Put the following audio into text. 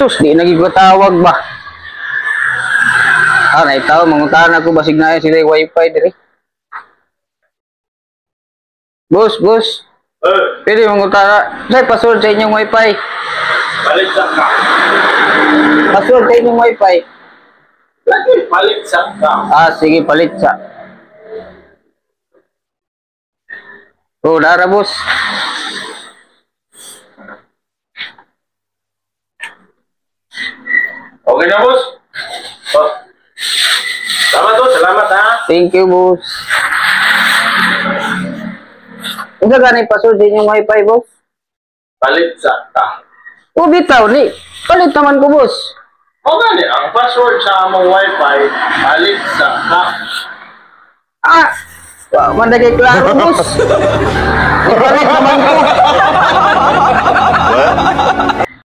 Sus, di nagigutawag ba? Ah, naitaw, mangutahan ako basig na sila yung wifi diri. Boss, boss. Pwede mangutahan. Say, password sa inyong wifi. Palit sa ka. Password sa inyong wifi. Lagi, palit sa ka. Ah, sige, palit sa. Oh, dara, boss. Okay na, boss? Oh. Salamat, boss. Salamat, ha? Thank you, boss. Unsa gani password sa inyong wifi, boss? Palit sa ka. O bitaw ni. Palit naman ko, boss. O gani, ang password sa among wifi, palit sa ka. Ah, mandagay klaro, boss. Palit naman ko.